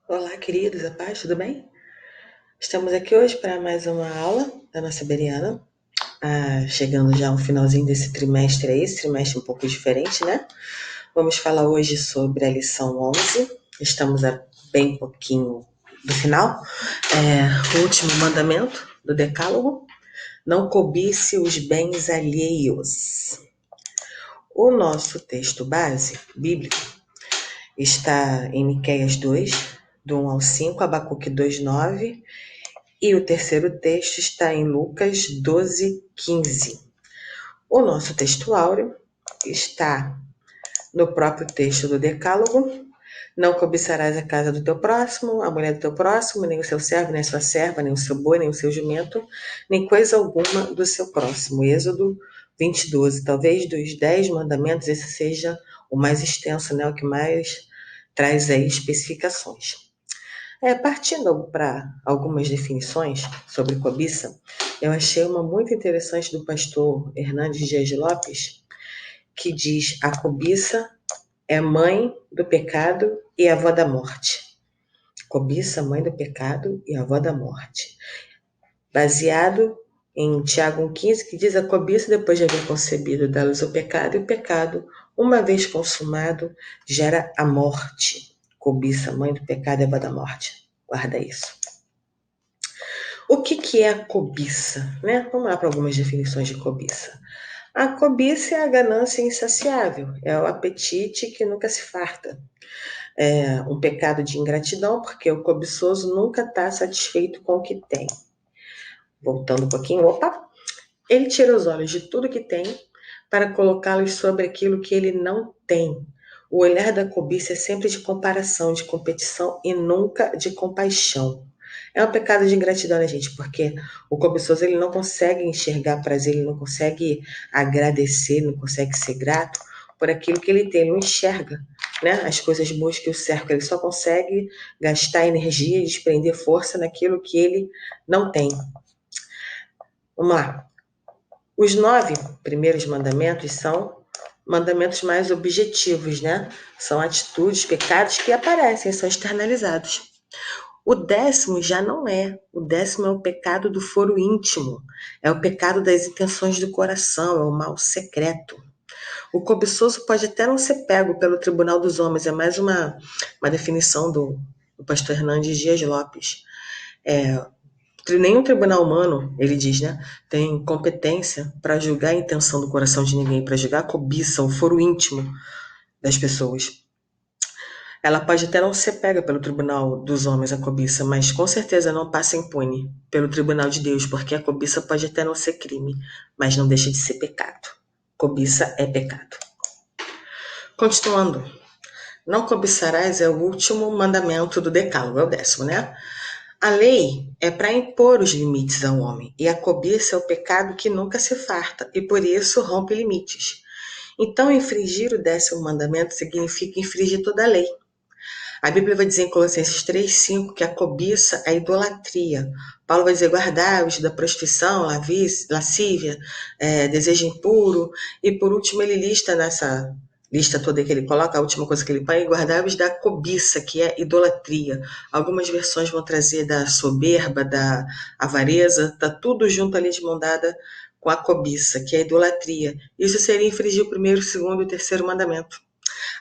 Olá, queridos, a paz, tudo bem? Estamos aqui hoje para mais uma aula da nossa Bereana. Chegando já ao finalzinho desse trimestre aí, esse trimestre um pouco diferente, né? Vamos falar hoje sobre a lição 11. Estamos a bem pouquinho do final. O último mandamento do Decálogo: não cobice os bens alheios. O nosso texto base, bíblico, está em Miqueias 2, do 1 ao 5, Abacuque 2, 9. E o terceiro texto está em Lucas 12, 15. O nosso texto áureo está no próprio texto do Decálogo. Não cobiçarás a casa do teu próximo, a mulher do teu próximo, nem o seu servo, nem a sua serva, nem o seu boi, nem o seu jumento, nem coisa alguma do seu próximo. Êxodo 20, 12. Talvez dos 10 mandamentos esse seja o mais extenso, né? O que mais traz aí especificações. Partindo para algumas definições sobre cobiça, eu achei uma muito interessante do pastor Hernandes Dias Lopes, que diz: a cobiça é mãe do pecado e avó da morte. Cobiça, mãe do pecado e avó da morte. Baseado em Tiago 1,15, que diz: a cobiça, depois de haver concebido, dá-lhes o pecado, e o pecado, uma vez consumado, gera a morte. Cobiça, mãe do pecado e avó da morte. Guarda isso. O que é a cobiça? Né? Vamos lá para algumas definições de cobiça. A cobiça é a ganância insaciável, é o apetite que nunca se farta. É um pecado de ingratidão, porque o cobiçoso nunca está satisfeito com o que tem. Voltando um pouquinho, ele tira os olhos de tudo que tem para colocá-los sobre aquilo que ele não tem. O olhar da cobiça é sempre de comparação, de competição e nunca de compaixão. É um pecado de ingratidão, né, gente? Porque o cobiçoso ele não consegue enxergar prazer, ele não consegue agradecer, não consegue ser grato por aquilo que ele tem, ele não enxerga, né? As coisas boas que o cercam, ele só consegue gastar energia e desprender força naquilo que ele não tem. Vamos lá. Os 9 primeiros mandamentos são mandamentos mais objetivos, né? São atitudes, pecados que aparecem, são externalizados. O 10º já não é. O 10º é o pecado do foro íntimo. É o pecado das intenções do coração, é o mal secreto. O cobiçoso pode até não ser pego pelo tribunal dos homens. É mais uma definição do pastor Hernandes Dias Lopes. Nenhum tribunal humano, ele diz, né, tem competência para julgar a intenção do coração de ninguém, para julgar a cobiça, o foro íntimo das pessoas. Ela pode até não ser pega pelo tribunal dos homens, a cobiça, mas com certeza não passa impune pelo tribunal de Deus, porque a cobiça pode até não ser crime, mas não deixa de ser pecado. Cobiça é pecado. Continuando, não cobiçarás é o último mandamento do decálogo, é o 10º, né? A lei é para impor os limites ao homem, e a cobiça é o pecado que nunca se farta, e por isso rompe limites. Então, infringir o 10º mandamento significa infringir toda a lei. A Bíblia vai dizer em Colossenses 3,5 que a cobiça é idolatria. Paulo vai dizer: guardai-vos da prostituição, lascívia, desejo impuro. E por último, ele lista nessa lista toda que ele coloca, a última coisa que ele põe: guardai-vos da cobiça, que é idolatria. Algumas versões vão trazer da soberba, da avareza, está tudo junto ali de mão dada com a cobiça, que é a idolatria. Isso seria infringir o primeiro, o segundo e o terceiro mandamento.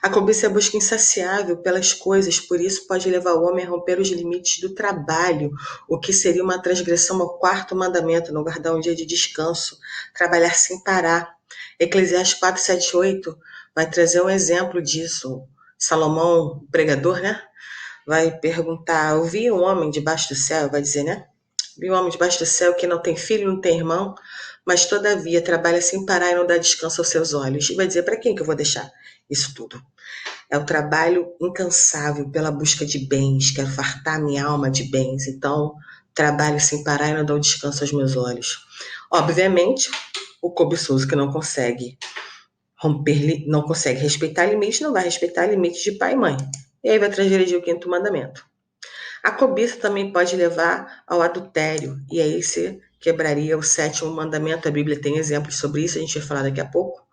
A cobiça é a busca insaciável pelas coisas, por isso pode levar o homem a romper os limites do trabalho, o que seria uma transgressão ao 4º mandamento, não guardar um dia de descanso, trabalhar sem parar. Eclesiastes 4, 7, 8 vai trazer um exemplo disso. Salomão, o pregador, né? Vai perguntar: eu vi um homem debaixo do céu, vai dizer, né? Vi um homem debaixo do céu que não tem filho, não tem irmão, mas todavia trabalha sem parar e não dá descanso aos seus olhos. E vai dizer: para quem que eu vou deixar isso tudo? É o trabalho incansável pela busca de bens, quero fartar minha alma de bens, então trabalho sem parar e não dou descanso aos meus olhos. Obviamente, o cobiçoso que não consegue romper, não consegue respeitar limites, não vai respeitar limites de pai e mãe. E aí vai transgredir o 5º mandamento. A cobiça também pode levar ao adultério, e aí se quebraria o 7º mandamento. A Bíblia tem exemplos sobre isso, a gente vai falar daqui a pouco.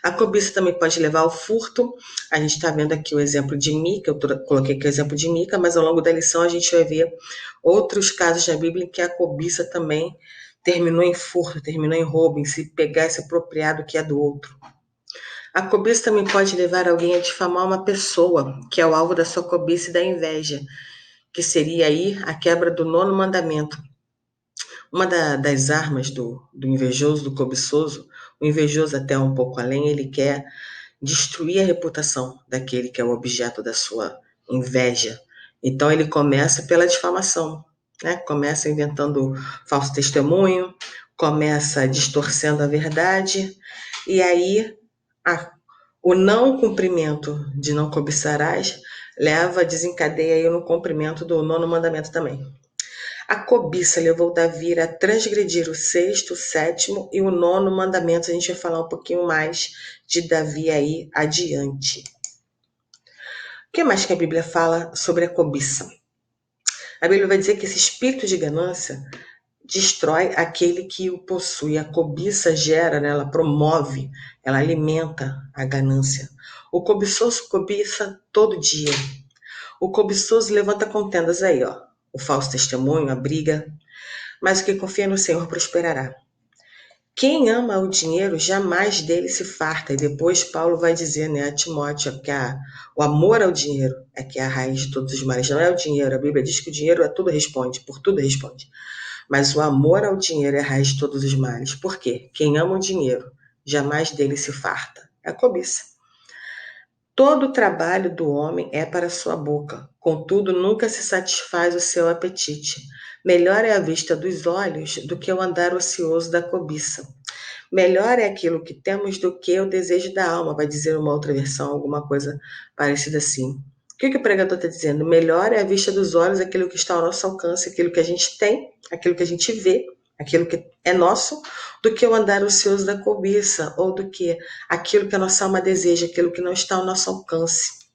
A cobiça também pode levar ao furto. A gente está vendo aqui o exemplo de Mica, eu coloquei aqui o exemplo de Mica, mas ao longo da lição a gente vai ver outros casos na Bíblia em que a cobiça também terminou em furto, terminou em roubo, em se pegar e se apropriar do que é do outro. A cobiça também pode levar alguém a difamar uma pessoa, que é o alvo da sua cobiça e da inveja, que seria aí a quebra do 9º mandamento. Uma das armas do invejoso, do cobiçoso, o invejoso até um pouco além, ele quer destruir a reputação daquele que é o objeto da sua inveja. Então ele começa pela difamação, né? Começa inventando falso testemunho, começa distorcendo a verdade, e aí o não cumprimento de não cobiçarás desencadeia aí no cumprimento do 9º mandamento também. A cobiça levou Davi a transgredir o 6º, o 7º e o 9º mandamento. A gente vai falar um pouquinho mais de Davi aí adiante. O que mais que a Bíblia fala sobre a cobiça? A Bíblia vai dizer que esse espírito de ganância destrói aquele que o possui. A cobiça gera, né? Ela promove, ela alimenta a ganância. O cobiçoso cobiça todo dia. O cobiçoso levanta contendas aí, ó. O falso testemunho, a briga. Mas o que confia no Senhor prosperará. Quem ama o dinheiro jamais dele se farta. E depois Paulo vai dizer, né, a Timóteo que o amor ao dinheiro é que é a raiz de todos os males. Não é o dinheiro. A Bíblia diz que o dinheiro é tudo responde, por tudo responde. Mas o amor ao dinheiro é a raiz de todos os males. Por quê? Quem ama o dinheiro jamais dele se farta. É a cobiça. Todo o trabalho do homem é para sua boca, contudo nunca se satisfaz o seu apetite. Melhor é a vista dos olhos do que o andar ocioso da cobiça. Melhor é aquilo que temos do que o desejo da alma, vai dizer uma outra versão, alguma coisa parecida assim. O que o pregador está dizendo? Melhor é a vista dos olhos, aquilo que está ao nosso alcance, aquilo que a gente tem, aquilo que a gente vê, aquilo que é nosso, do que o andar ocioso da cobiça, ou do que aquilo que a nossa alma deseja, aquilo que não está ao nosso alcance.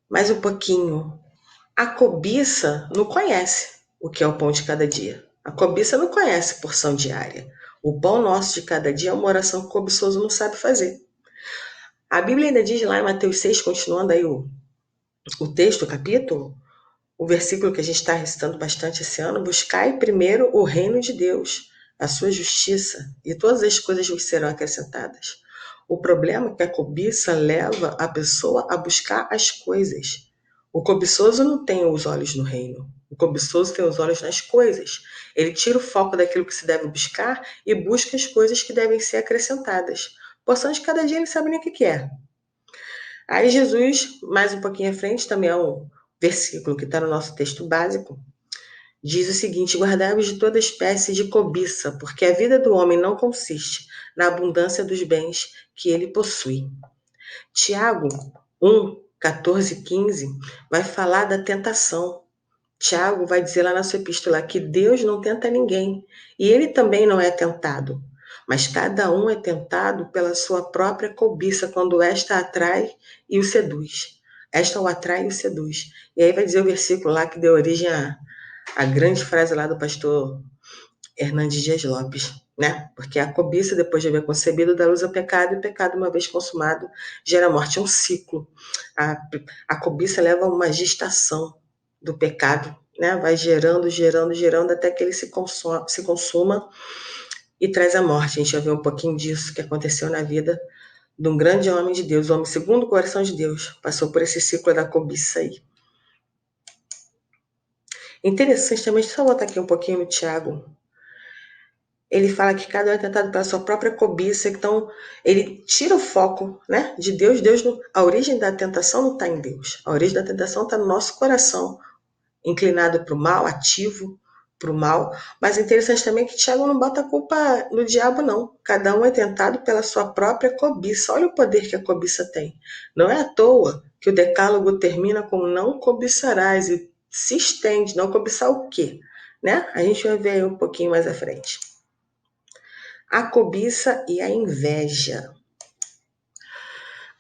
Mais um pouquinho. A cobiça não conhece o que é o pão de cada dia. A cobiça não conhece porção diária. O pão nosso de cada dia é uma oração que o cobiçoso não sabe fazer. A Bíblia ainda diz lá em Mateus 6, continuando aí o texto, o capítulo, o versículo que a gente está recitando bastante esse ano: buscai primeiro o reino de Deus, a sua justiça, e todas as coisas vos serão acrescentadas. O problema é que a cobiça leva a pessoa a buscar as coisas. O cobiçoso não tem os olhos no reino. O cobiçoso tem os olhos nas coisas. Ele tira o foco daquilo que se deve buscar e busca as coisas que devem ser acrescentadas. Porção de cada dia ele sabe nem o que é. Aí Jesus, mais um pouquinho à frente, também é um versículo que está no nosso texto básico, diz o seguinte: guardai-vos de toda espécie de cobiça, porque a vida do homem não consiste na abundância dos bens que ele possui. Tiago 1, 14 e 15 vai falar da tentação. Tiago vai dizer lá na sua epístola que Deus não tenta ninguém, e ele também não é tentado. Mas cada um é tentado pela sua própria cobiça, quando esta atrai e o seduz. Esta o atrai e o seduz. E aí vai dizer o versículo lá que deu origem à grande frase lá do pastor Hernandes Dias Lopes, né? Porque a cobiça, depois de haver concebido, dá luz ao pecado, e o pecado, uma vez consumado, gera morte. É um ciclo. A cobiça leva a uma gestação do pecado, né? Vai gerando, até que ele se consuma e traz a morte. A gente já viu um pouquinho disso que aconteceu na vida de um grande homem de Deus, o homem segundo o coração de Deus, passou por esse ciclo da cobiça aí. Interessante também, deixa eu só botar aqui um pouquinho no Tiago. Ele fala que cada um é tentado pela sua própria cobiça, então ele tira o foco, né, de Deus. A origem da tentação não está em Deus, a origem da tentação está no nosso coração, inclinado para o mal, ativo para o mal. Mas é interessante também que Tiago não bota a culpa no diabo, não. Cada um é tentado pela sua própria cobiça. Olha o poder que a cobiça tem. Não é à toa que o decálogo termina com não cobiçarás e se estende. Não cobiçar o quê? Né? A gente vai ver aí um pouquinho mais à frente. A cobiça e a inveja.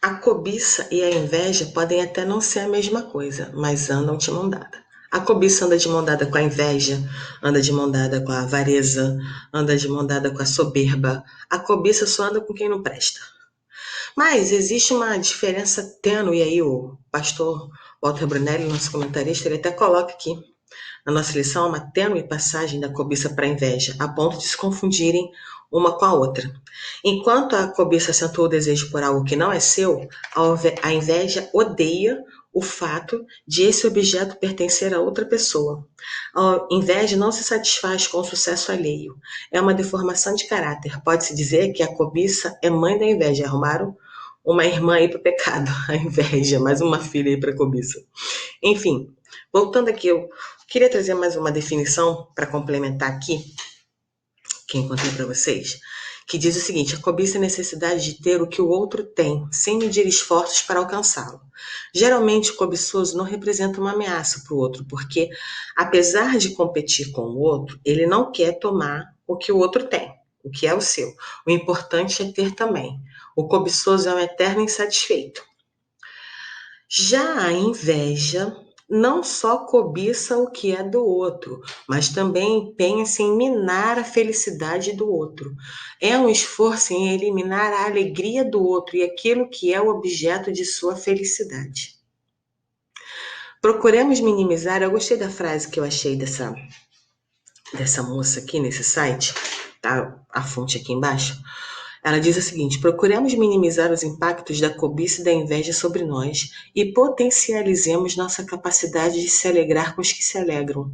A cobiça e a inveja podem até não ser a mesma coisa, mas andam de mão dada. A cobiça anda de mão dada com a inveja, anda de mão dada com a avareza, anda de mão dada com a soberba. A cobiça só anda com quem não presta. Mas existe uma diferença tênue aí, o pastor Walter Brunelli, nosso comentarista, ele até coloca aqui na nossa lição uma tênue passagem da cobiça para a inveja, a ponto de se confundirem uma com a outra. Enquanto a cobiça acentua o desejo por algo que não é seu, a inveja odeia o fato de esse objeto pertencer a outra pessoa. A inveja não se satisfaz com o sucesso alheio. É uma deformação de caráter. Pode-se dizer que a cobiça é mãe da inveja. Arrumaram uma irmã aí para o pecado, a inveja, mais uma filha aí para a cobiça. Enfim, voltando aqui, eu queria trazer mais uma definição para complementar aqui, que encontrei para vocês, que diz o seguinte: a cobiça é a necessidade de ter o que o outro tem, sem medir esforços para alcançá-lo. Geralmente, o cobiçoso não representa uma ameaça para o outro, porque, apesar de competir com o outro, ele não quer tomar o que o outro tem, o que é o seu. O importante é ter também. O cobiçoso é um eterno insatisfeito. Já a inveja não só cobiça o que é do outro, mas também empenha-se em minar a felicidade do outro. É um esforço em eliminar a alegria do outro e aquilo que é o objeto de sua felicidade. Procuremos minimizar, eu gostei da frase que eu achei dessa moça aqui nesse site, tá a fonte aqui embaixo. Ela diz o seguinte: procuremos minimizar os impactos da cobiça e da inveja sobre nós e potencializemos nossa capacidade de se alegrar com os que se alegram.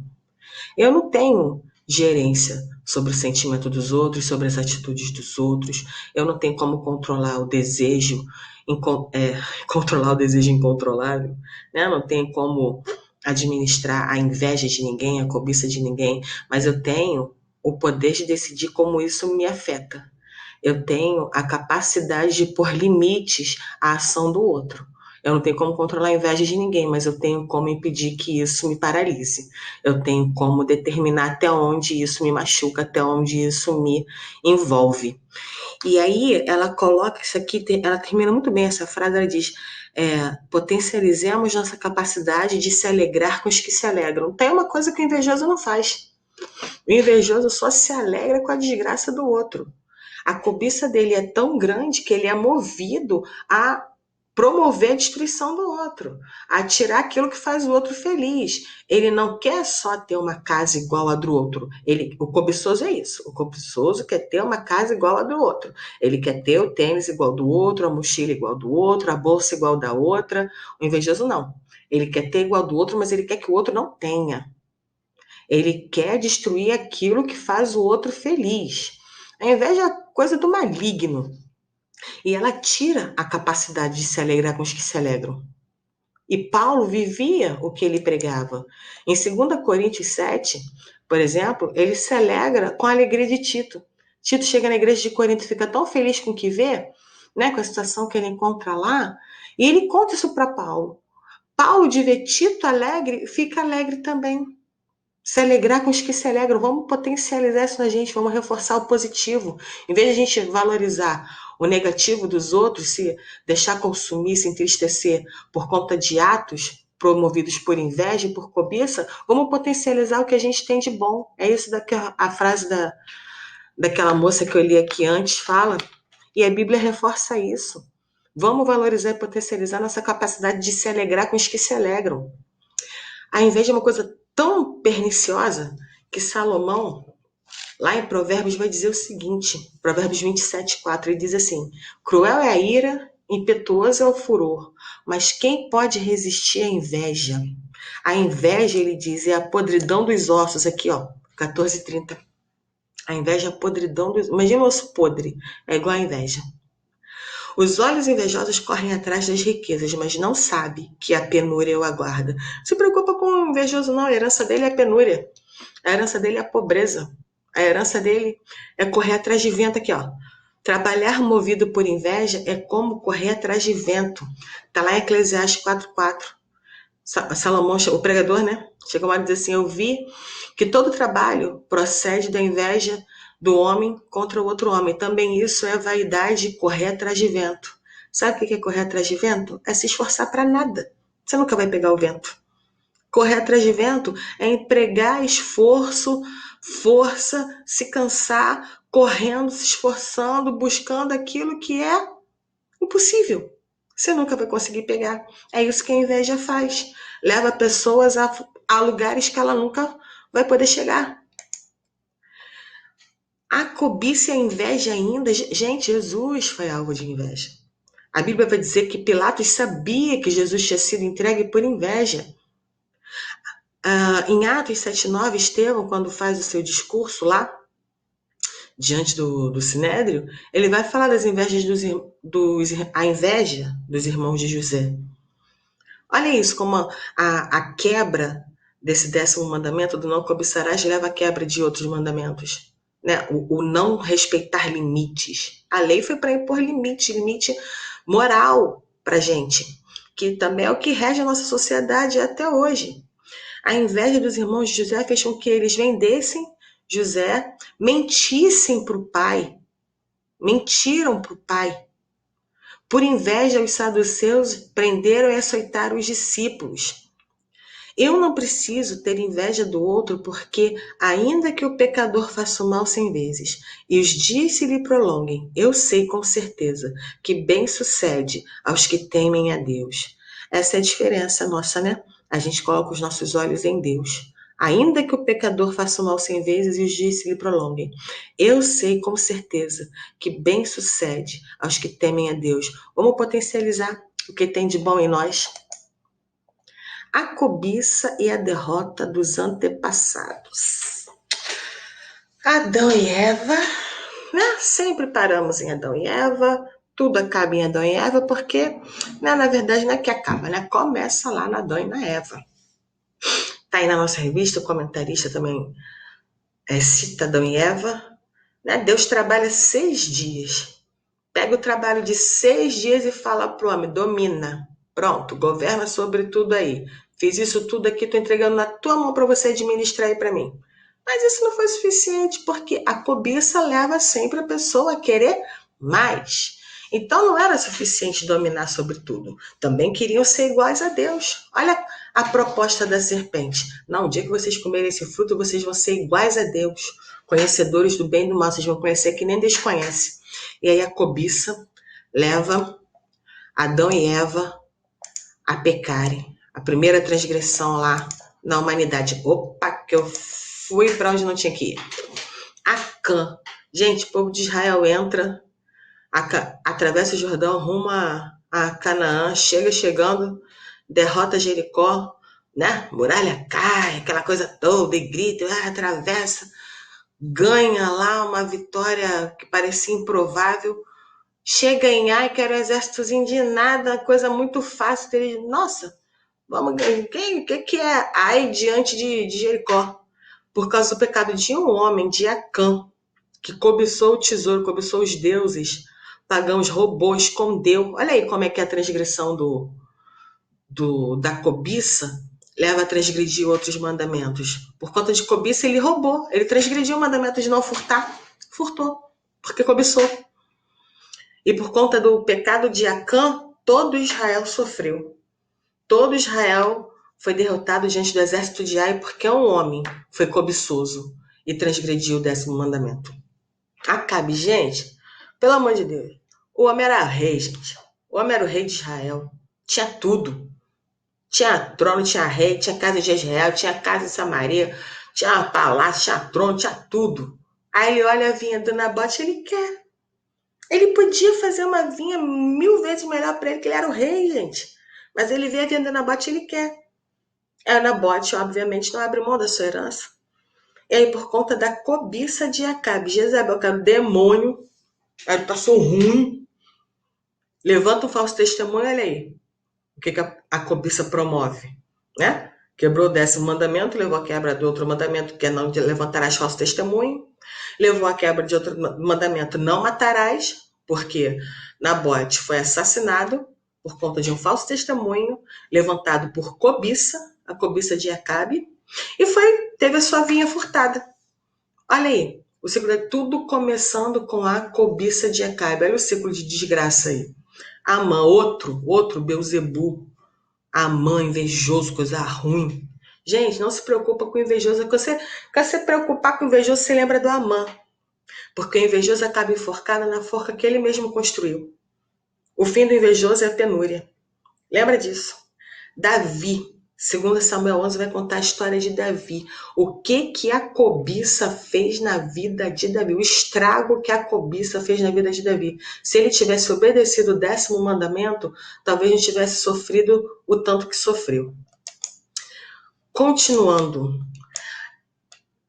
Eu não tenho gerência sobre o sentimento dos outros, sobre as atitudes dos outros. Eu não tenho como controlar o desejo, controlar o desejo incontrolável, né? Não tenho como administrar a inveja de ninguém, a cobiça de ninguém, mas eu tenho o poder de decidir como isso me afeta. Eu tenho a capacidade de pôr limites à ação do outro. Eu não tenho como controlar a inveja de ninguém, mas eu tenho como impedir que isso me paralise. Eu tenho como determinar até onde isso me machuca, até onde isso me envolve. E aí ela coloca isso aqui, ela termina muito bem essa frase, ela diz: potencializemos nossa capacidade de se alegrar com os que se alegram. Tem uma coisa que o invejoso não faz. O invejoso só se alegra com a desgraça do outro. A cobiça dele é tão grande que ele é movido a promover a destruição do outro, a tirar aquilo que faz o outro feliz. Ele não quer só ter uma casa igual a do outro. O cobiçoso é isso. O cobiçoso quer ter uma casa igual a do outro. Ele quer ter o tênis igual do outro, a mochila igual do outro, a bolsa igual da outra. O invejoso não. Ele quer ter igual do outro, mas ele quer que o outro não tenha. Ele quer destruir aquilo que faz o outro feliz. A inveja é coisa do maligno. E ela tira a capacidade de se alegrar com os que se alegram. E Paulo vivia o que ele pregava. Em 2 Coríntios 7, por exemplo, ele se alegra com a alegria de Tito. Tito chega na igreja de Corinto e fica tão feliz com o que vê, né, com a situação que ele encontra lá, e ele conta isso para Paulo. Paulo, de ver Tito alegre, fica alegre também. Se alegrar com os que se alegram. Vamos potencializar isso na gente, vamos reforçar o positivo. Em vez de a gente valorizar o negativo dos outros, se deixar consumir, se entristecer por conta de atos promovidos por inveja e por cobiça, vamos potencializar o que a gente tem de bom. É isso que a frase daquela moça que eu li aqui antes fala, e a Bíblia reforça isso. Vamos valorizar e potencializar nossa capacidade de se alegrar com os que se alegram. A inveja é uma coisa tão perniciosa que Salomão, lá em Provérbios, vai dizer o seguinte, Provérbios 27:4, ele diz assim: cruel é a ira, impetuoso é o furor, mas quem pode resistir à inveja? A inveja, ele diz, é a podridão dos ossos, aqui ó, 14:30. A inveja é a podridão dos... Imagina o osso podre, é igual a inveja. Os olhos invejosos correm atrás das riquezas, mas não sabe que a penúria o aguarda. Não se preocupa com o invejoso, não. A herança dele é a penúria. A herança dele é a pobreza. A herança dele é correr atrás de vento aqui, ó. Trabalhar movido por inveja é como correr atrás de vento. Está lá em Eclesiastes 4:4. Salomão, o pregador, né? Chegou lá e diz assim: eu vi que todo trabalho procede da inveja do homem contra o outro homem. Também isso é vaidade, correr atrás de vento. Sabe o que é correr atrás de vento? É se esforçar para nada. Você nunca vai pegar o vento. Correr atrás de vento é empregar esforço, força, se cansar, correndo, se esforçando, buscando aquilo que é impossível. Você nunca vai conseguir pegar. É isso que a inveja faz. Leva pessoas a lugares que ela nunca vai poder chegar. A cobiça e a inveja ainda. Gente, Jesus foi alvo de inveja. A Bíblia vai dizer que Pilatos sabia que Jesus tinha sido entregue por inveja. Em Atos 7,9, Estevão, quando faz o seu discurso lá, diante do Sinédrio, ele vai falar das invejas a inveja dos irmãos de José. Olha isso, como a quebra desse 10º mandamento do não cobiçarás leva à quebra de outros mandamentos. Né? O não respeitar limites. A lei foi para impor limite moral para gente, que também é o que rege a nossa sociedade até hoje. A inveja dos irmãos de José fez com que eles vendessem José, mentissem para o pai, mentiram para o pai. Por inveja, os saduceus prenderam e açoitaram os discípulos. Eu não preciso ter inveja do outro, porque, ainda que o pecador faça o mal 100 vezes e os dias se lhe prolonguem, eu sei com certeza que bem sucede aos que temem a Deus. Essa é a diferença nossa, né? A gente coloca os nossos olhos em Deus. Ainda que o pecador faça o mal 100 vezes e os dias se lhe prolonguem, eu sei com certeza que bem sucede aos que temem a Deus. Vamos potencializar o que tem de bom em nós? A cobiça e a derrota dos antepassados. Adão e Eva, né? Sempre paramos em Adão e Eva, tudo acaba em Adão e Eva, porque, né, na verdade, não é que acaba, né? Começa lá na Adão e na Eva. Tá aí na nossa revista, o comentarista também cita Adão e Eva. Né? Deus trabalha 6 dias. Pega o trabalho de 6 dias e fala pro homem, domina. Pronto, governa sobre tudo aí. Fiz isso tudo aqui, tô entregando na tua mão para você administrar aí para mim. Mas isso não foi suficiente, porque a cobiça leva sempre a pessoa a querer mais. Então não era suficiente dominar sobre tudo. Também queriam ser iguais a Deus. Olha a proposta da serpente. Não, o dia que vocês comerem esse fruto, vocês vão ser iguais a Deus. Conhecedores do bem e do mal, vocês vão conhecer que nem Deus conhece. E aí a cobiça leva Adão e Eva a pecarem. A primeira transgressão lá na humanidade. Opa, que eu fui para onde não tinha que ir. Acã. Gente, o povo de Israel entra, atravessa o Jordão rumo a Canaã, chegando, derrota Jericó, né? Muralha cai, aquela coisa toda, e grita, atravessa, ganha lá uma vitória que parecia improvável. Chega em Ai, que era um exércitozinho de nada, coisa muito fácil. Nossa, vamos ganhar. O que é Ai diante de Jericó? Por causa do pecado de um homem, de Acã, que cobiçou o tesouro, cobiçou os deuses pagãos, roubou, escondeu. Olha aí como é que é a transgressão da cobiça leva a transgredir outros mandamentos. Por conta de cobiça, ele roubou. Ele transgrediu o mandamento de não furtar. Furtou, porque cobiçou. E por conta do pecado de Acã, todo Israel sofreu. Todo Israel foi derrotado diante do exército de Ai porque um homem foi cobiçoso e transgrediu o 10º mandamento. Acabe, gente, pelo amor de Deus. O homem era rei, gente. O homem era o rei de Israel. Tinha tudo. Tinha trono, tinha rei, tinha casa de Israel, tinha casa em Samaria, tinha palácio, tinha trono, tinha tudo. Aí ele olha a vinha do Nabote e ele quer. Ele podia fazer uma vinha 1000 vezes melhor para ele, que ele era o rei, gente. Mas ele vê a vinha do Nabote e ele quer. Aí o Nabote, obviamente, não abre mão da sua herança. E aí, por conta da cobiça de Acabe, Jezabel, que era o demônio, aí passou ruim, levanta um falso testemunho, olha aí. O que a cobiça promove, né? Quebrou o 10º mandamento, levou a quebra do outro mandamento, que é não levantarás falso testemunho. Levou a quebra de outro mandamento, não matarás, porque Nabote foi assassinado por conta de um falso testemunho, levantado por cobiça, a cobiça de Acabe, e teve a sua vinha furtada. Olha aí, o ciclo é tudo começando com a cobiça de Acabe. Olha o ciclo de desgraça aí. Amã, outro Beuzebu, Amã, invejoso, coisa ruim. Gente, não se preocupa com o invejoso. Quando você preocupar com o invejoso, você lembra do Amã. Porque o invejoso acaba enforcado na forca que ele mesmo construiu. O fim do invejoso é a penúria. Lembra disso? Davi, segundo Samuel 11, vai contar a história de Davi. O que a cobiça fez na vida de Davi. O estrago que a cobiça fez na vida de Davi. Se ele tivesse obedecido o 10º mandamento, talvez não tivesse sofrido o tanto que sofreu. Continuando.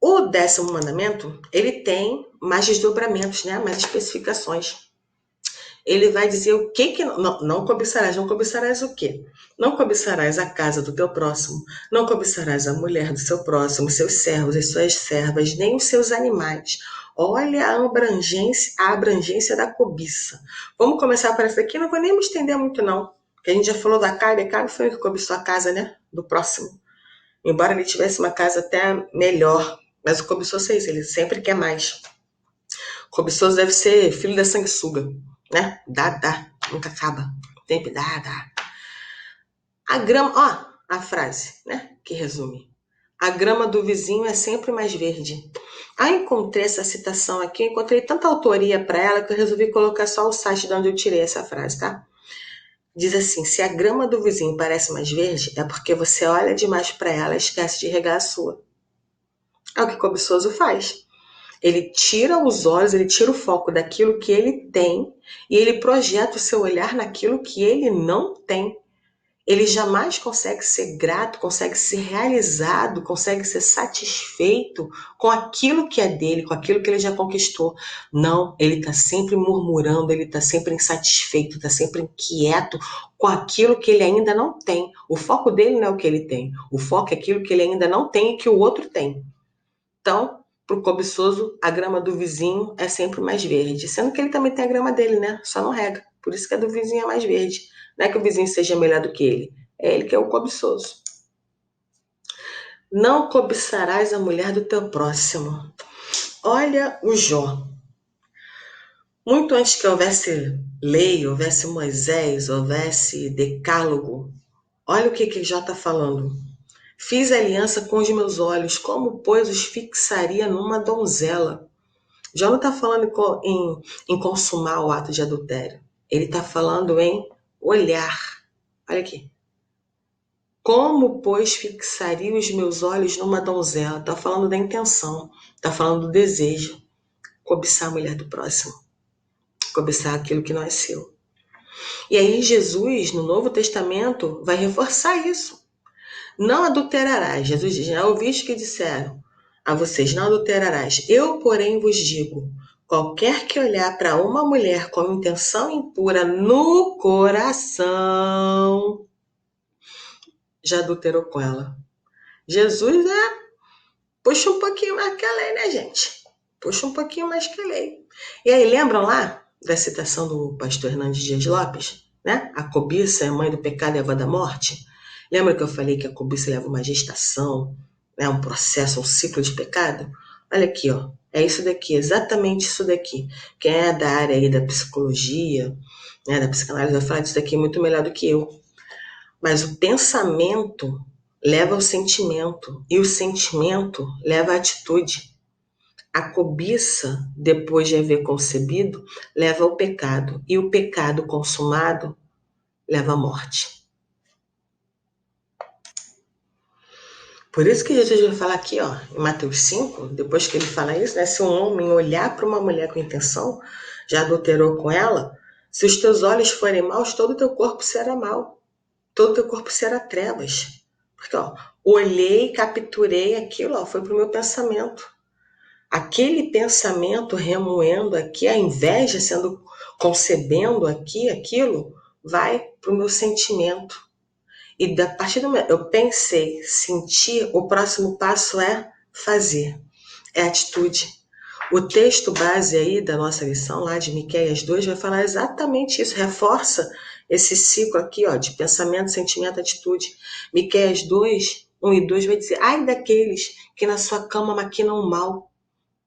O 10º mandamento, ele tem mais desdobramentos, né? Mais especificações. Ele vai dizer o que não cobiçarás. Não cobiçarás o quê? Não cobiçarás a casa do teu próximo, não cobiçarás a mulher do seu próximo, seus servos, as suas servas, nem os seus animais. Olha a abrangência da cobiça. Vamos começar por essa aqui, não vou nem me estender muito não, porque a gente já falou da Acabe, Acabe foi o que cobiçou a casa, né, do próximo. Embora ele tivesse uma casa até melhor, mas o cobiçoso é isso, ele sempre quer mais. O cobiçoso deve ser filho da sanguessuga, né? Dá, nunca acaba. Sempre dá. A grama, ó, a frase, né? Que resume. A grama do vizinho é sempre mais verde. Ah, encontrei essa citação aqui, encontrei tanta autoria para ela que eu resolvi colocar só o site de onde eu tirei essa frase, tá? Diz assim: se a grama do vizinho parece mais verde, é porque você olha demais para ela e esquece de regar a sua. É o que o cobiçoso faz. Ele tira os olhos, ele tira o foco daquilo que ele tem e ele projeta o seu olhar naquilo que ele não tem. Ele jamais consegue ser grato, consegue ser realizado, consegue ser satisfeito com aquilo que é dele, com aquilo que ele já conquistou. Não, ele está sempre murmurando, ele está sempre insatisfeito, está sempre inquieto com aquilo que ele ainda não tem. O foco dele não é o que ele tem, o foco é aquilo que ele ainda não tem e que o outro tem. Então, para o cobiçoso, a grama do vizinho é sempre mais verde. Sendo que ele também tem a grama dele, né? Só não rega. Por isso que a do vizinho é mais verde. Não é que o vizinho seja melhor do que ele. É ele que é o cobiçoso. Não cobiçarás a mulher do teu próximo. Olha o Jó. Muito antes que houvesse lei, houvesse Moisés, houvesse decálogo, olha o que Jó está falando. Fiz aliança com os meus olhos, como, pois, os fixaria numa donzela? Já não está falando em consumar o ato de adultério. Ele está falando em olhar. Olha aqui. Como, pois, fixaria os meus olhos numa donzela? Está falando da intenção. Está falando do desejo. Cobiçar a mulher do próximo. Cobiçar aquilo que não é seu. E aí Jesus, no Novo Testamento, vai reforçar isso. Não adulterarás. Jesus diz, já ouviste que disseram a vocês, não adulterarás. Eu, porém, vos digo, qualquer que olhar para uma mulher com intenção impura no coração, já adulterou com ela. Jesus puxa um pouquinho mais que a lei, né, gente? Puxa um pouquinho mais que a lei. E aí, lembram lá da citação do pastor Hernandes Dias Lopes? Né? A cobiça é a mãe do pecado e a avó da morte? Lembra que eu falei que a cobiça leva uma gestação, né, um processo, um ciclo de pecado? Olha aqui, ó. É isso daqui, exatamente isso daqui. Quem é da área aí da psicologia, né, da psicanálise, vai falar disso daqui muito melhor do que eu. Mas o pensamento leva ao sentimento, e o sentimento leva à atitude. A cobiça, depois de haver concebido, leva ao pecado, e o pecado consumado leva à morte. Por isso que Jesus vai falar aqui, ó, em Mateus 5, depois que ele fala isso, né? Se um homem olhar para uma mulher com intenção, já adulterou com ela, se os teus olhos forem maus, todo o teu corpo será mau. Todo o teu corpo será trevas. Porque, ó, olhei, capturei aquilo, ó, foi pro meu pensamento. Aquele pensamento remoendo aqui, a inveja sendo, concebendo aqui, aquilo, vai pro meu sentimento. E a partir do momento eu pensei, senti, o próximo passo é fazer, é atitude. O texto base aí da nossa lição, lá de Miqueias 2, vai falar exatamente isso, reforça esse ciclo aqui, ó, de pensamento, sentimento, atitude. Miqueias 2, 1 e 2 vai dizer, ai daqueles que na sua cama maquinam o mal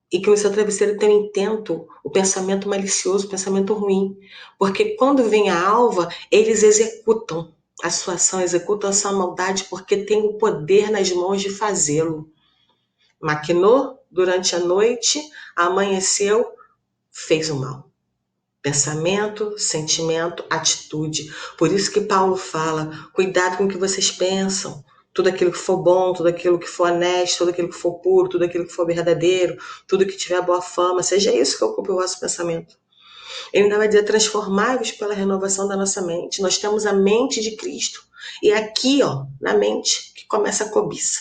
e que no seu travesseiro tem o intento, o pensamento malicioso, o pensamento ruim. Porque quando vem a alva, eles executam. a sua ação, executam a sua maldade porque tem o poder nas mãos de fazê-lo. Maquinou durante a noite, amanheceu, fez o mal. Pensamento, sentimento, atitude. Por isso que Paulo fala, cuidado com o que vocês pensam. Tudo aquilo que for bom, tudo aquilo que for honesto, tudo aquilo que for puro, tudo aquilo que for verdadeiro, tudo que tiver boa fama, seja isso que ocupe o vosso pensamento. Ele ainda vai dizer, transformai-vos pela renovação da nossa mente. Nós temos a mente de Cristo. E é aqui, ó, na mente, que começa a cobiça.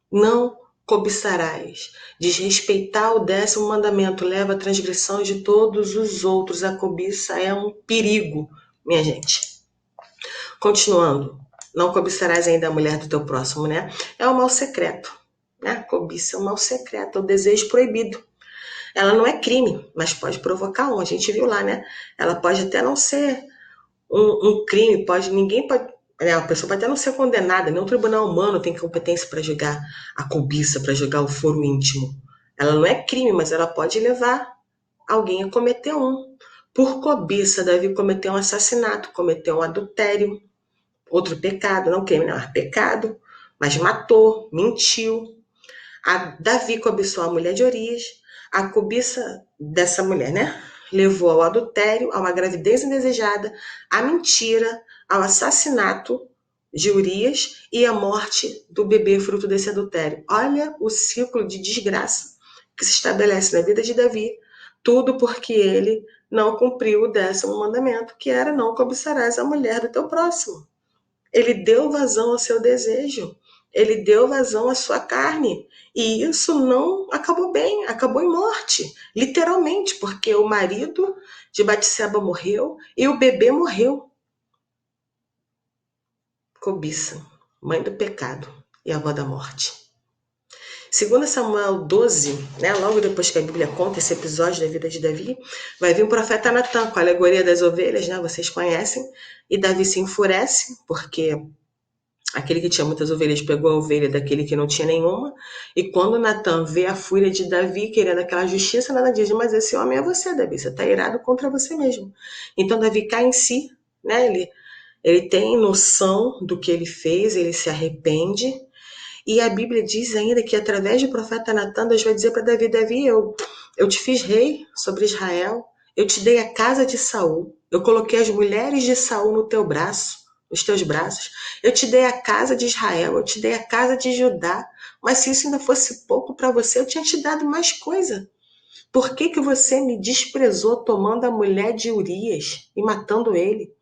Não cobiçarás. Desrespeitar o 10º mandamento leva à transgressão de todos os outros. A cobiça é um perigo, minha gente. Continuando. Não cobiçarás ainda a mulher do teu próximo, né? É o mal secreto, né? Cobiça é o mal secreto, é o desejo proibido. Ela não é crime, mas pode provocar um. A gente viu lá, né? Ela pode até não ser um crime, ninguém pode, né? A pessoa pode até não ser condenada, nenhum tribunal humano tem competência para julgar a cobiça, para julgar o foro íntimo. Ela não é crime, mas ela pode levar alguém a cometer um. Por cobiça, Davi cometeu um assassinato, cometeu um adultério, outro pecado, não crime, não, mas pecado, mas matou, mentiu. Davi cobiçou a mulher de Urias. A cobiça dessa mulher, né? Levou ao adultério, a uma gravidez indesejada, à mentira, ao assassinato de Urias e à morte do bebê fruto desse adultério. Olha o ciclo de desgraça que se estabelece na vida de Davi. Tudo porque ele não cumpriu o 10º mandamento, que era não cobiçarás a mulher do teu próximo. Ele deu vazão ao seu desejo. Ele deu vazão à sua carne. E isso não acabou bem, acabou em morte. Literalmente, porque o marido de Batseba morreu e o bebê morreu. Cobiça, mãe do pecado e avó da morte. 2 Samuel 12, né, logo depois que a Bíblia conta esse episódio da vida de Davi, vai vir o profeta Natan com a alegoria das ovelhas, né, vocês conhecem, e Davi se enfurece, porque aquele que tinha muitas ovelhas pegou a ovelha daquele que não tinha nenhuma. E quando Natan vê a fúria de Davi querendo aquela justiça, nada diz, mas esse homem é você, Davi, você está irado contra você mesmo. Então Davi cai em si, né? Ele tem noção do que ele fez, ele se arrepende. E a Bíblia diz ainda que através do profeta Natan, Deus vai dizer para Davi, Davi, eu te fiz rei sobre Israel, eu te dei a casa de Saul, eu coloquei as mulheres de Saul no teu braço, nos teus braços. Eu te dei a casa de Israel, eu te dei a casa de Judá. Mas se isso ainda fosse pouco para você, eu tinha te dado mais coisa. Por que você me desprezou tomando a mulher de Urias e matando ele?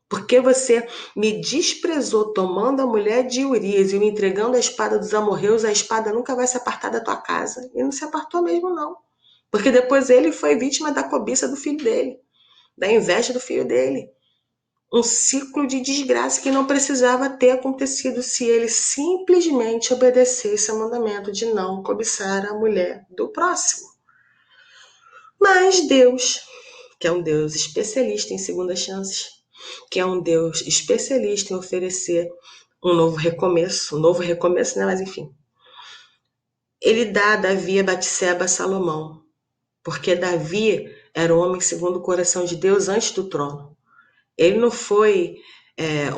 Por que você me desprezou tomando a mulher de Urias e me entregando a espada dos amorreus? A espada nunca vai se apartar da tua casa. E não se apartou mesmo, não. Porque depois ele foi vítima da cobiça do filho dele, da inveja do filho dele. Um ciclo de desgraça que não precisava ter acontecido se ele simplesmente obedecesse ao mandamento de não cobiçar a mulher do próximo. Mas Deus, que é um Deus especialista em segundas chances, que é um Deus especialista em oferecer um novo recomeço, né? Mas enfim. Ele dá a Davi, a Batseba, a Salomão, porque Davi era o homem segundo o coração de Deus antes do trono. Ele não foi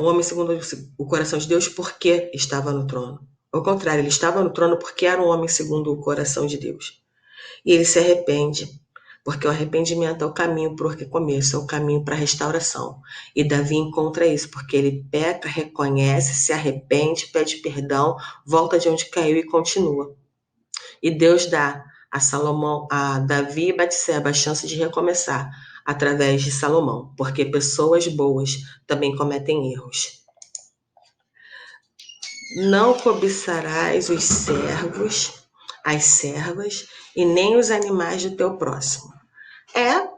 um homem segundo o coração de Deus porque estava no trono. Ao contrário, ele estava no trono porque era um homem segundo o coração de Deus. E ele se arrepende, porque o arrependimento é o caminho para o recomeço, é o caminho para a restauração. E Davi encontra isso, porque ele peca, reconhece, se arrepende, pede perdão, volta de onde caiu e continua. E Deus dá a Davi e Batseba a chance de recomeçar através de Salomão, porque pessoas boas também cometem erros. Não cobiçarás os servos, as servas e nem os animais do teu próximo. É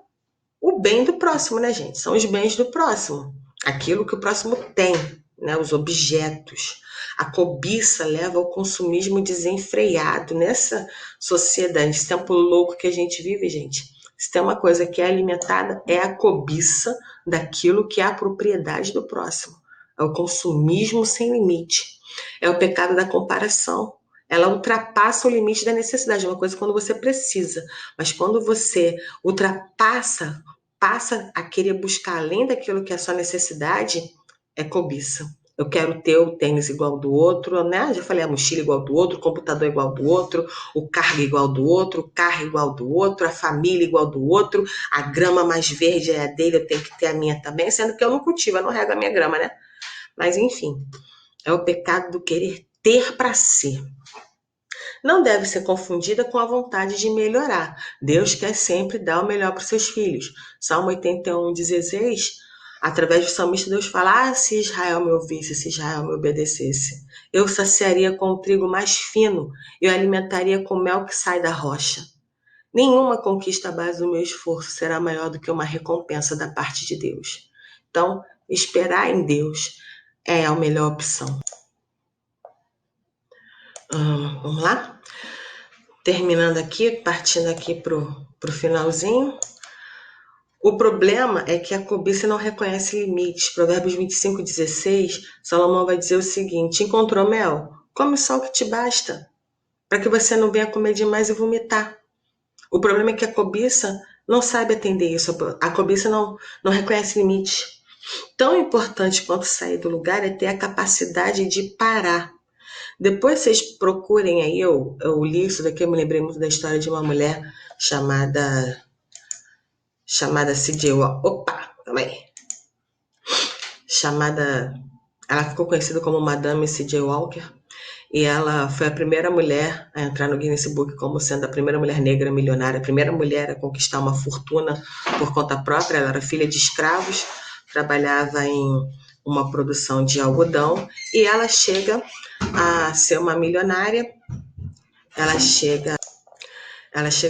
o bem do próximo, né, gente? São os bens do próximo. Aquilo que o próximo tem, né? Os objetos. A cobiça leva ao consumismo desenfreado nessa sociedade, nesse tempo louco que a gente vive, gente. Se tem uma coisa que é alimentada, é a cobiça daquilo que é a propriedade do próximo. É o consumismo sem limite. É o pecado da comparação. Ela ultrapassa o limite da necessidade. É uma coisa quando você precisa. Mas quando você passa a querer buscar além daquilo que é a sua necessidade, é cobiça. Eu quero ter o tênis igual ao do outro, né? Já falei, a mochila igual ao do outro, o computador igual ao do outro, o cargo igual ao do outro, o carro igual ao do outro, a família igual ao do outro, a grama mais verde é a dele, eu tenho que ter a minha também, sendo que eu não cultivo, eu não rego a minha grama, né? Mas enfim, é o pecado do querer ter para si. Não deve ser confundida com a vontade de melhorar. Deus quer sempre dar o melhor para os seus filhos. Salmo 81:16, através do salmista, Deus fala: se Israel me ouvisse, se Israel me obedecesse, eu saciaria com o trigo mais fino, eu alimentaria com o mel que sai da rocha. Nenhuma conquista à base do meu esforço será maior do que uma recompensa da parte de Deus. Então, esperar em Deus é a melhor opção. Vamos lá? Terminando aqui, partindo aqui pro finalzinho. O problema é que a cobiça não reconhece limites. Provérbios 25:16, Salomão vai dizer o seguinte: encontrou mel? Come só o que te basta, para que você não venha comer demais e vomitar. O problema é que a cobiça não sabe atender isso. A cobiça não reconhece limites. Tão importante quanto sair do lugar é ter a capacidade de parar. Depois vocês procurem aí, eu li isso daqui, eu me lembrei muito da história de uma mulher chamada C.J. Walker. Opa, calma aí. Ela ficou conhecida como Madame C.J. Walker, e ela foi a primeira mulher a entrar no Guinness Book como sendo a primeira mulher negra milionária, a primeira mulher a conquistar uma fortuna por conta própria. Ela era filha de escravos, trabalhava em uma produção de algodão, e ela chega a ser uma milionária. Ela chega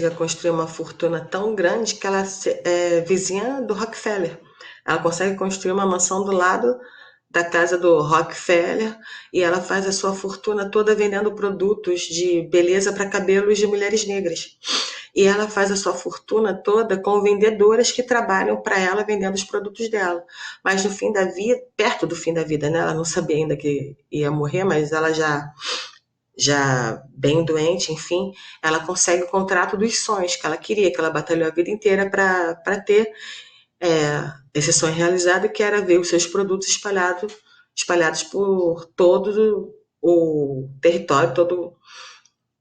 a construir uma fortuna tão grande que ela é vizinha do Rockefeller. Ela consegue construir uma mansão do lado da casa do Rockefeller, e ela faz a sua fortuna toda vendendo produtos de beleza para cabelos de mulheres negras. E ela faz a sua fortuna toda com vendedoras que trabalham para ela vendendo os produtos dela. Mas no fim da vida, perto do fim da vida, né? Ela não sabia ainda que ia morrer, mas ela já bem doente, enfim, ela consegue o contrato dos sonhos que ela queria, que ela batalhou a vida inteira para ter esse sonho realizado, que era ver os seus produtos espalhados por todo o território, todo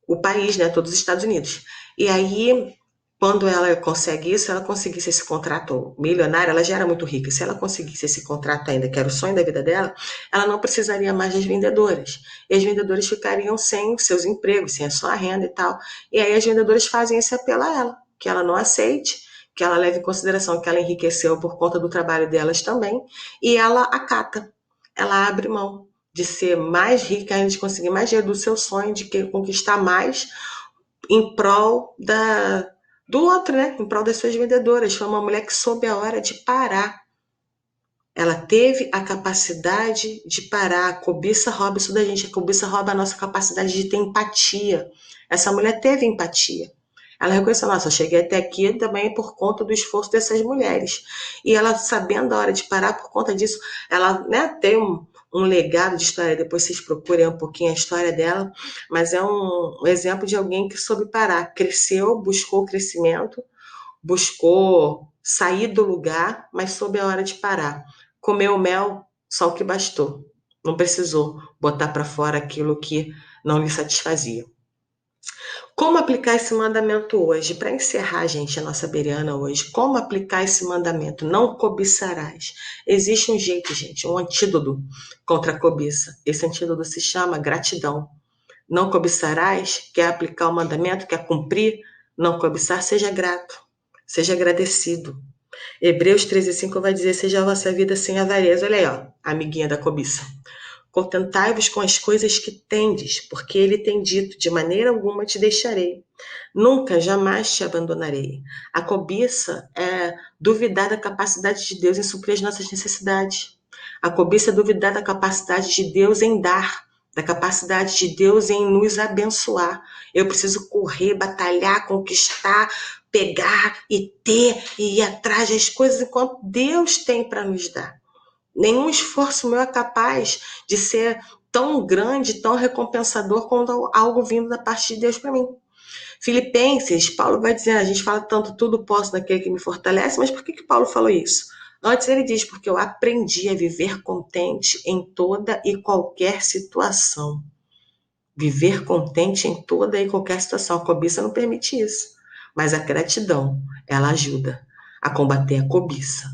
o país, né, todos os Estados Unidos. E aí, quando ela consegue isso, ela conseguisse esse contrato milionário, ela já era muito rica. Se ela conseguisse esse contrato ainda, que era o sonho da vida dela, ela não precisaria mais das vendedoras. E as vendedoras ficariam sem seus empregos, sem a sua renda e tal. E aí as vendedoras fazem esse apelo a ela, que ela não aceite, que ela leve em consideração que ela enriqueceu por conta do trabalho delas também, e ela acata, ela abre mão de ser mais rica, de conseguir mais dinheiro do seu sonho, de querer conquistar mais em prol do outro, né? Em prol das suas vendedoras. Foi uma mulher que soube a hora de parar. Ela teve a capacidade de parar. A cobiça rouba isso da gente. A cobiça rouba a nossa capacidade de ter empatia. Essa mulher teve empatia. Ela reconheceu: nossa, eu cheguei até aqui também por conta do esforço dessas mulheres. E ela, sabendo a hora de parar, por conta disso, ela, né, tem um legado de história. Depois vocês procurem um pouquinho a história dela, mas é um exemplo de alguém que soube parar, cresceu, buscou crescimento, buscou sair do lugar, mas soube a hora de parar. Comeu mel, só o que bastou. Não precisou botar para fora aquilo que não lhe satisfazia. Como aplicar esse mandamento hoje? Para encerrar, gente, a nossa Bereana hoje, como aplicar esse mandamento? Não cobiçarás. Existe um jeito, gente, um antídoto contra a cobiça. Esse antídoto se chama gratidão. Não cobiçarás, quer aplicar o mandamento, quer cumprir, não cobiçar, seja grato, seja agradecido. Hebreus 13:5 vai dizer: seja a vossa vida sem avareza. Olha aí, ó, a amiguinha da cobiça. Contentai-vos com as coisas que tendes, porque ele tem dito: de maneira alguma te deixarei, nunca, jamais te abandonarei. A cobiça é duvidar da capacidade de Deus em suprir as nossas necessidades. A cobiça é duvidar da capacidade de Deus em dar, da capacidade de Deus em nos abençoar. Eu preciso correr, batalhar, conquistar, pegar e ter e ir atrás das coisas enquanto Deus tem para nos dar. Nenhum esforço meu é capaz de ser tão grande, tão recompensador quanto algo vindo da parte de Deus para mim. Filipenses, Paulo vai dizer: a gente fala tanto, tudo posso naquele que me fortalece, mas por que Paulo falou isso? Antes ele diz, porque eu aprendi a viver contente em toda e qualquer situação. Viver contente em toda e qualquer situação. A cobiça não permite isso. Mas a gratidão, ela ajuda a combater a cobiça.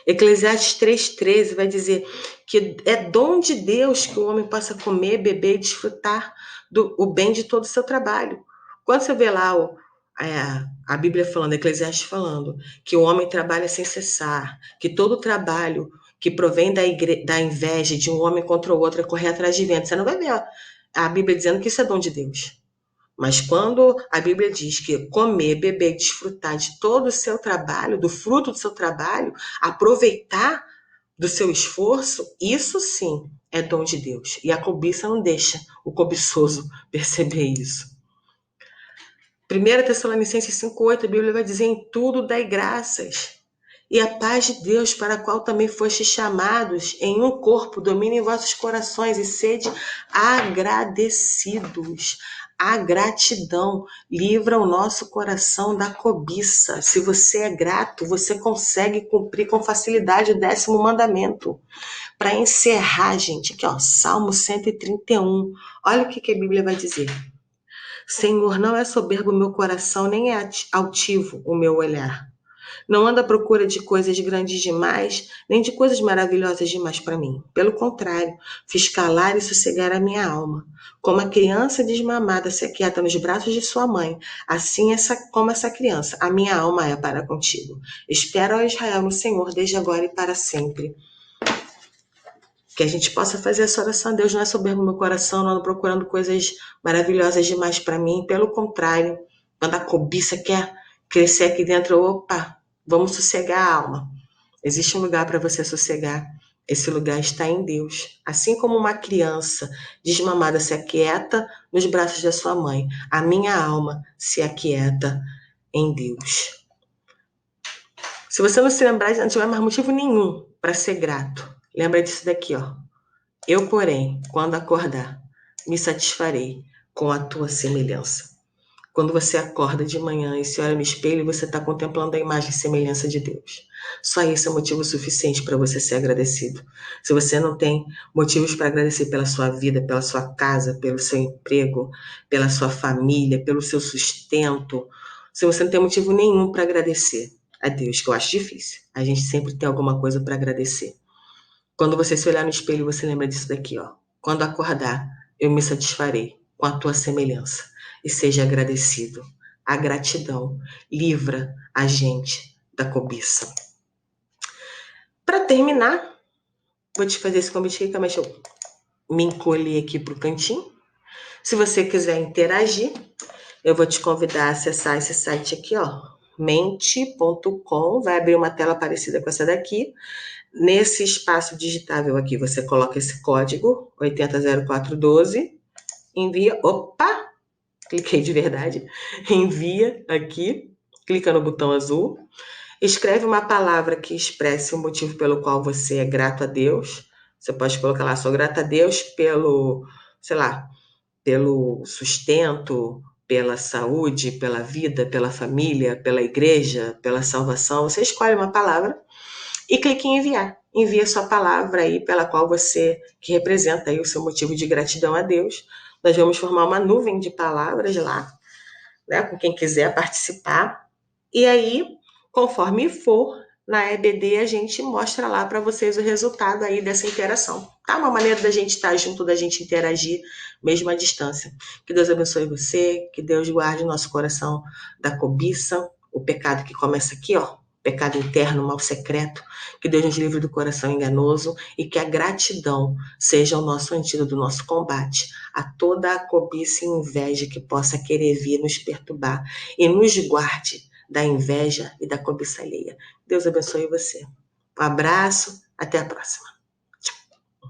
Eclesiastes 3,13 vai dizer que é dom de Deus que o homem possa comer, beber e desfrutar o bem de todo o seu trabalho. Quando você vê lá a Bíblia falando, Eclesiastes falando, que o homem trabalha sem cessar, que todo o trabalho que provém da inveja de um homem contra o outro é correr atrás de vento. Você não vai ver a Bíblia dizendo que isso é dom de Deus. Mas quando a Bíblia diz que comer, beber, desfrutar de todo o seu trabalho, do fruto do seu trabalho, aproveitar do seu esforço, isso sim é dom de Deus. E a cobiça não deixa o cobiçoso perceber isso. 1 Tessalonicenses 5,8, a Bíblia vai dizer: em tudo dai graças. E a paz de Deus, para a qual também fostes chamados em um corpo, domine em vossos corações e sede agradecidos. A gratidão livra o nosso coração da cobiça. Se você é grato, você consegue cumprir com facilidade o 10º mandamento. Para encerrar, gente, aqui ó, Salmo 131. Olha o que a Bíblia vai dizer. Senhor, não é soberbo o meu coração, nem é altivo o meu olhar. Não ando à procura de coisas grandes demais, nem de coisas maravilhosas demais para mim. Pelo contrário, fiz calar e sossegar a minha alma. Como a criança desmamada se aquieta nos braços de sua mãe, assim como essa criança, a minha alma é para contigo. Espero, ó Israel, no Senhor, desde agora e para sempre. Que a gente possa fazer essa oração. Deus, não é soberbo no meu coração, não ando procurando coisas maravilhosas demais para mim. Pelo contrário, quando a cobiça quer crescer aqui dentro, opa, vamos sossegar a alma. Existe um lugar para você sossegar. Esse lugar está em Deus. Assim como uma criança desmamada se aquieta nos braços da sua mãe, a minha alma se aquieta em Deus. Se você não se lembrar, não tiver mais motivo nenhum para ser grato, lembra disso daqui, ó. Eu, porém, quando acordar, me satisfarei com a tua semelhança. Quando você acorda de manhã e se olha no espelho, você está contemplando a imagem e semelhança de Deus. Só isso é motivo suficiente para você ser agradecido. Se você não tem motivos para agradecer pela sua vida, pela sua casa, pelo seu emprego, pela sua família, pelo seu sustento, se você não tem motivo nenhum para agradecer a Deus, que eu acho difícil, a gente sempre tem alguma coisa para agradecer. Quando você se olhar no espelho, você lembra disso daqui, ó. Quando acordar, eu me satisfarei com a tua semelhança e seja agradecido. A gratidão livra a gente da cobiça. Para terminar, vou te fazer esse convite aqui, mas eu me encolhi aqui pro cantinho. Se você quiser interagir, eu vou te convidar a acessar esse site aqui, ó, mente.com. Vai abrir uma tela parecida com essa daqui. Nesse espaço digitável aqui, você coloca esse código 800412, envia, opa, cliquei de verdade, envia aqui, clica no botão azul, escreve uma palavra que expresse o motivo pelo qual você é grato a Deus. Você pode colocar lá, sou grata a Deus pelo, sei lá, pelo sustento, pela saúde, pela vida, pela família, pela igreja, pela salvação. Você escolhe uma palavra e clique em enviar. Envie a sua palavra aí pela qual você, que representa aí o seu motivo de gratidão a Deus. Nós vamos formar uma nuvem de palavras lá, né, com quem quiser participar. E aí, conforme for, na EBD a gente mostra lá para vocês o resultado aí dessa interação. Tá? Uma maneira da gente estar junto, da gente interagir, mesmo à distância. Que Deus abençoe você, que Deus guarde o nosso coração da cobiça, o pecado que começa aqui, ó, pecado interno, mal secreto, que Deus nos livre do coração enganoso e que a gratidão seja o nosso antídoto do nosso combate a toda a cobiça e inveja que possa querer vir nos perturbar e nos guarde da inveja e da cobiça alheia. Deus abençoe você. Um abraço, até a próxima.